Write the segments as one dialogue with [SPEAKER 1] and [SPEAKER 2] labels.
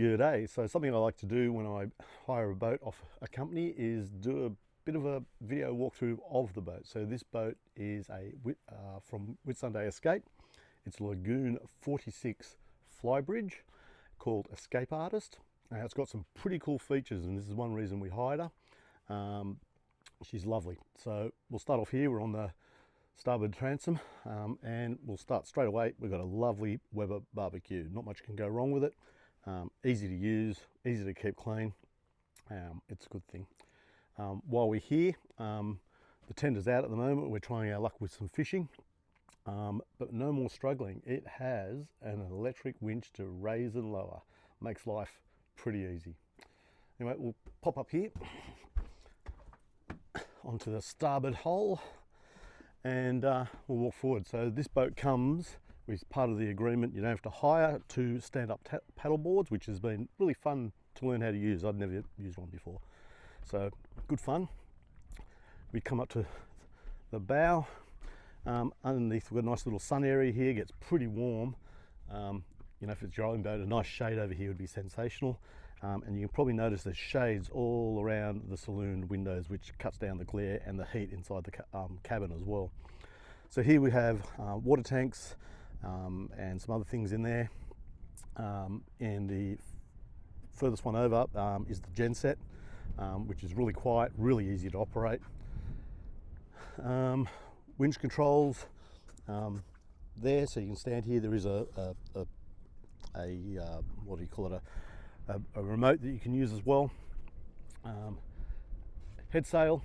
[SPEAKER 1] G'day. So something I like to do when I hire a boat off a company is do a bit of a video walkthrough of the boat. So this boat is from Whitsunday Escape. It's Lagoon 46 Flybridge called Escape Artist. It's got some pretty cool features, and this is one reason we hired her. She's lovely. So we'll start off here. We're on the starboard transom, and we'll start straight away. We've got a lovely Weber barbecue. Not much can go wrong with it. Easy to use, easy to keep clean. It's a good thing. While we're here, the tender's out at the moment. We're trying our luck with some fishing, but no more struggling. It has an electric winch to raise and lower. Makes life pretty easy. Anyway, we'll pop up here onto the starboard hull, and we'll walk forward. So this boat comes with part of the agreement. You don't have to hire two stand-up paddle boards, which has been really fun to learn how to use. I'd never used one before, so good fun. We come up to the bow. Underneath we've got a nice little sun area here. Gets pretty warm. You know, if it's your own boat, a nice shade over here would be sensational. And you can probably notice there's shades all around the saloon windows, which cuts down the glare and the heat inside the cabin as well. So here we have water tanks and some other things in there. And the furthest one over is the genset, which is really quiet, really easy to operate. Winch controls there, so you can stand here. There is a what do you call it, a remote that you can use as well. Head sail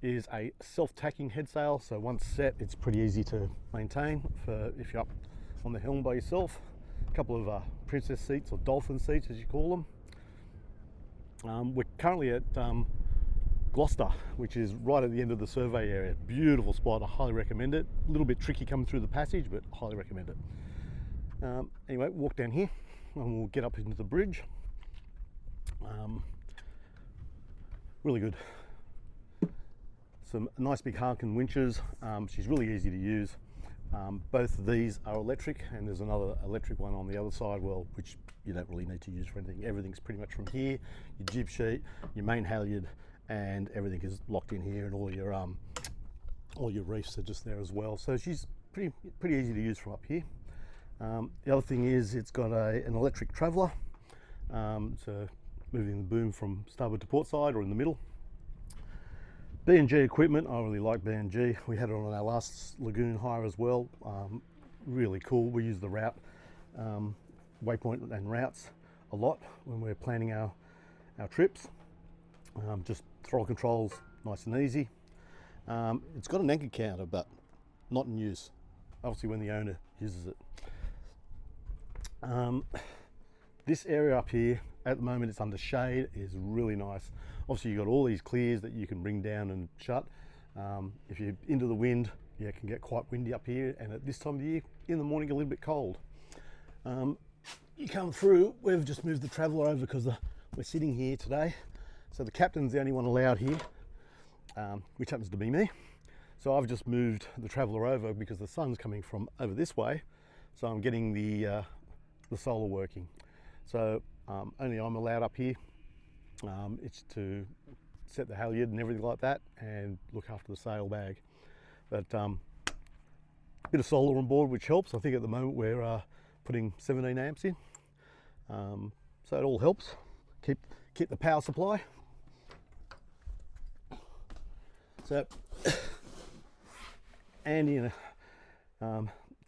[SPEAKER 1] is a self-tacking head sail, so once set it's pretty easy to maintain for if you're up on the helm by yourself. A couple of princess seats, or dolphin seats as you call them. We're currently at Gloucester, which is right at the end of the survey area. Beautiful spot, I highly recommend it. A little bit tricky coming through the passage, but highly recommend it. Anyway, walk down here and we'll get up into the bridge. Really good. Some nice big Harkin winches. She's really easy to use. Both of these are electric, and there's another electric one on the other side, well, which you don't really need to use for anything. Everything's pretty much from here. Your jib sheet, your main halyard, and everything is locked in here, and all your reefs are just there as well. So she's pretty easy to use from up here. The other thing is it's got an electric traveller, so moving the boom from starboard to port side or in the middle. B&G equipment, I really like B&G. We had it on our last Lagoon hire as well. Really cool. We use the route, waypoint and routes a lot when we're planning our trips. Just throttle controls, nice and easy. It's got an anchor counter, but not in use. Obviously when the owner uses it. This area up here, at the moment it's under shade, is really nice. Obviously you've got all these clears that you can bring down and shut. If you're into the wind, yeah, it can get quite windy up here, and at this time of the year, in the morning, a little bit cold. You come through, we've just moved the traveller over because we're sitting here today. So the captain's the only one allowed here, which happens to be me. So I've just moved the traveller over because the sun's coming from over this way. So I'm getting the solar working. So only I'm allowed up here. It's to set the halyard and everything like that, and look after the sail bag. But a bit of solar on board, which helps. I think at the moment we're putting 17 amps in, so it all helps keep the power supply. So Andy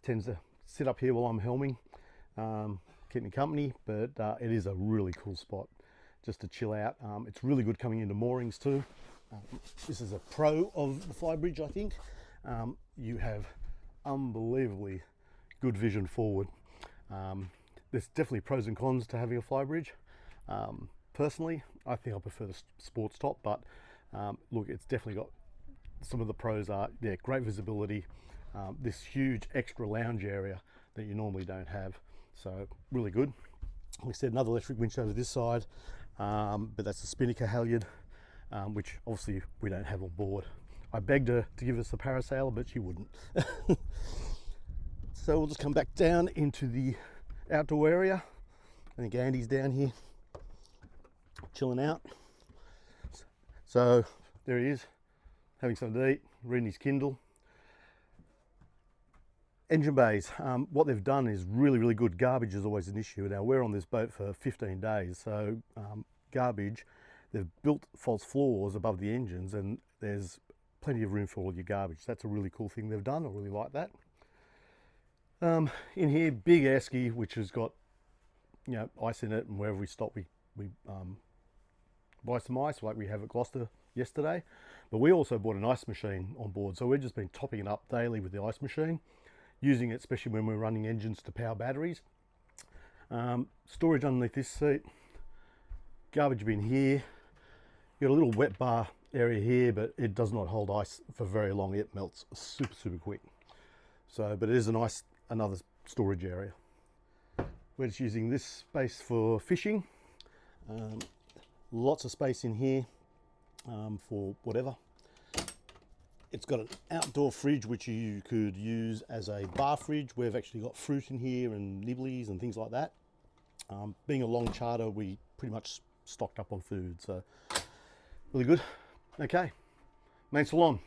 [SPEAKER 1] tends to sit up here while I'm helming, keep me company, but it is a really cool spot just to chill out. It's really good coming into moorings too. This is a pro of the Flybridge, I think. You have unbelievably good vision forward. There's definitely pros and cons to having a Flybridge. Personally, I think I prefer the sports top, but look, it's definitely got some of the pros are, yeah, great visibility, this huge extra lounge area that you normally don't have. So really good. Like I said, another electric winch over this side, but that's a spinnaker halyard, which obviously we don't have on board. I begged her to give us the parasailer, but she wouldn't. So we'll just come back down into the outdoor area. I think Andy's down here chilling out. So there he is, having something to eat, reading his Kindle. Engine bays, what they've done is really good. Garbage is always an issue. Now we're on this boat for 15 days, so garbage, they've built false floors above the engines and there's plenty of room for all your garbage. That's a really cool thing they've done. I really like that. In here, big esky, which has got, you know, ice in it, and wherever we stop we buy some ice like we have at Gloucester yesterday. But we also bought an ice machine on board, so we've just been topping it up daily with the ice machine, using it especially when we're running engines to power batteries. Storage underneath this seat, garbage bin here. You've got a little wet bar area here, but it does not hold ice for very long. It melts super quick. So, but it is a nice, another storage area. We're just using this space for fishing. Lots of space in here for whatever. It's got an outdoor fridge which you could use as a bar fridge. We've actually got fruit in here and nibblies and things like that. Being a long charter, we pretty much stocked up on food, so really good. Okay, main salon.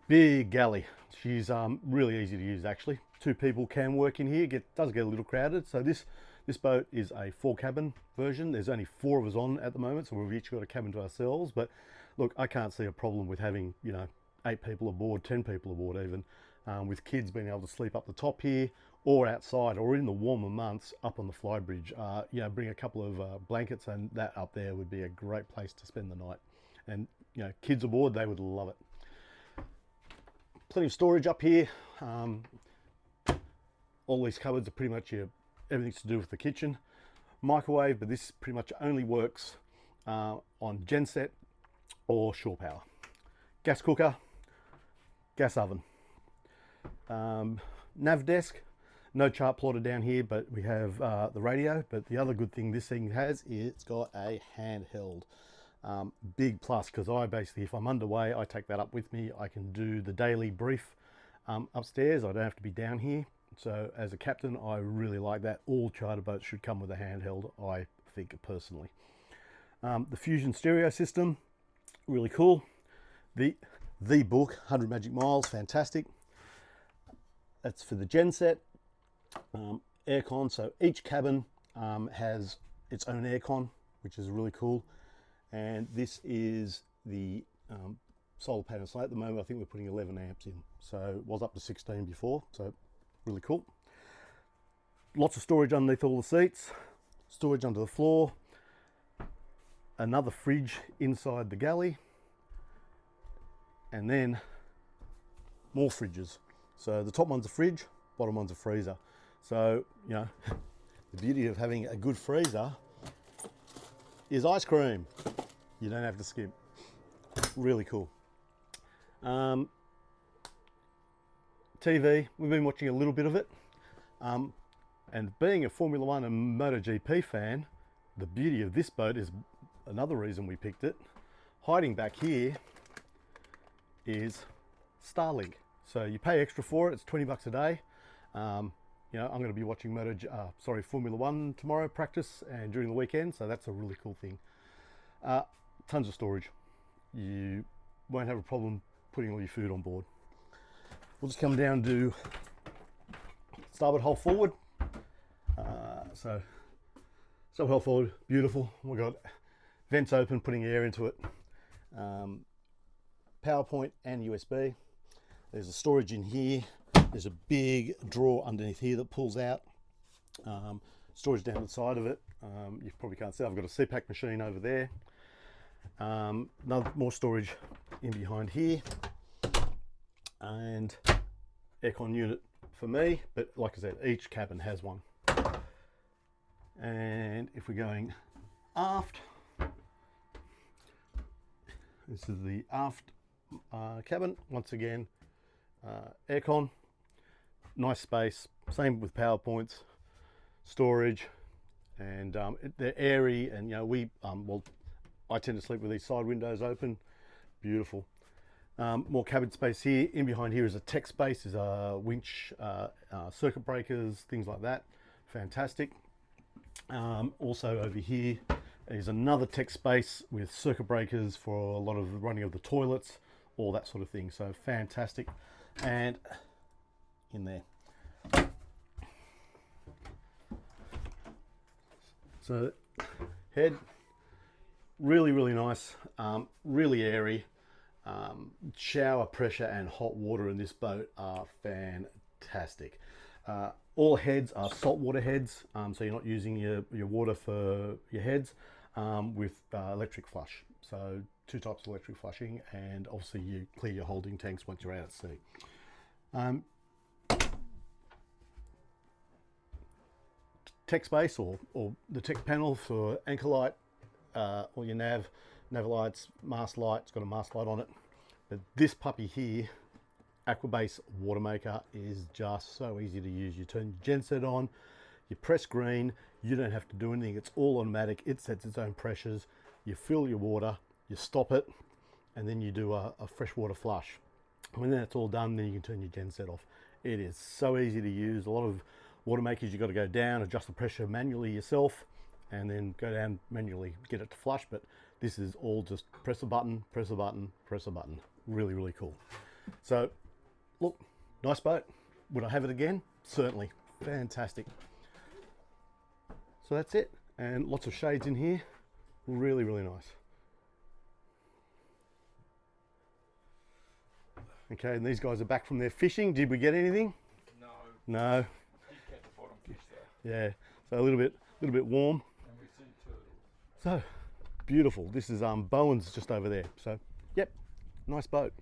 [SPEAKER 1] Big galley. She's really easy to use actually. 2 people can work in here. Does get a little crowded. So this boat is a 4 cabin version. There's only 4 of us on at the moment, so we've each got a cabin to ourselves. But look, I can't see a problem with having, you know, 8 people aboard, 10 people aboard even, with kids being able to sleep up the top here or outside, or in the warmer months up on the Flybridge. You know, bring a couple of blankets, and that up there would be a great place to spend the night. And you know, kids aboard, they would love it. Plenty of storage up here. All these cupboards are pretty much everything's to do with the kitchen. Microwave, but this pretty much only works on genset or shore power. Gas cooker, gas oven. Nav desk, no chart plotter down here, but we have the radio. But the other good thing this thing has is it's got a handheld. Big plus, because I basically, if I'm underway, I take that up with me. I can do the daily brief upstairs. I don't have to be down here. So as a captain, I really like that. All charter boats should come with a handheld, I think personally. The Fusion stereo system, really cool. The book, 100 Magic Miles, fantastic. That's for the genset. Aircon, so each cabin has its own aircon, which is really cool. And this is the solar panel. So at the moment, I think we're putting 11 amps in. So it was up to 16 before, so really cool. Lots of storage underneath all the seats, storage under the floor, another fridge inside the galley, and then more fridges. So the top one's a fridge, bottom one's a freezer. So, you know, the beauty of having a good freezer is ice cream. You don't have to skimp. Really cool. TV, we've been watching a little bit of it. And being a Formula One and MotoGP fan, the beauty of this boat is another reason we picked it. Hiding back here is Starlink. So you pay extra for it, it's 20 bucks a day. You know, I'm going to be watching Formula One tomorrow practice and during the weekend, so that's a really cool thing. Tons of storage. You won't have a problem putting all your food on board. We'll just come down to starboard hull forward. So starboard hull forward, beautiful. We've got vents open, putting air into it. PowerPoint and USB. There's a storage in here. There's a big drawer underneath here that pulls out. Storage down the side of it. You probably can't see, I've got a CPAC machine over there. More storage in behind here. And aircon unit for me, but like I said, each cabin has one. And if we're going aft, this is the aft cabin. Once again, aircon, nice space, same with PowerPoints, storage, and they're airy, and you know, I tend to sleep with these side windows open. Beautiful. More cabin space here. In behind here is a tech space, is a winch, circuit breakers, things like that. Fantastic. Also over here is another tech space with circuit breakers for a lot of the running of the toilets, all that sort of thing. So fantastic. And in there. So head, really, really nice, really airy. Shower pressure and hot water in this boat are fantastic. All heads are saltwater heads, so you're not using your water for your heads, with electric flush. So 2 types of electric flushing, and obviously you clear your holding tanks once you're out at sea. Tech space or the tech panel for anchor light, or your nav lights, mast light. It's got a mast light on it. But this puppy here, Aquabase water maker, is just so easy to use. You turn your genset on, you press green, you don't have to do anything. It's all automatic. It sets its own pressures. You fill your water, you stop it, and then you do a freshwater flush. When that's all done, then you can turn your genset off. It is so easy to use. A lot of water makers, you've got to go down, adjust the pressure manually yourself, and then go down manually, get it to flush. But this is all just press a button, press a button, press a button. Really, really cool. So look, nice boat. Would I have it again? Certainly. Fantastic. So that's it. And lots of shades in here. Really, really nice. Okay, and these guys are back from their fishing. Did we get anything?
[SPEAKER 2] No.
[SPEAKER 1] No.
[SPEAKER 2] Did get the bottom fish there.
[SPEAKER 1] Yeah. So a little bit warm.
[SPEAKER 2] And we see turtles.
[SPEAKER 1] So beautiful. This is Bowen's just over there. So yep, nice boat.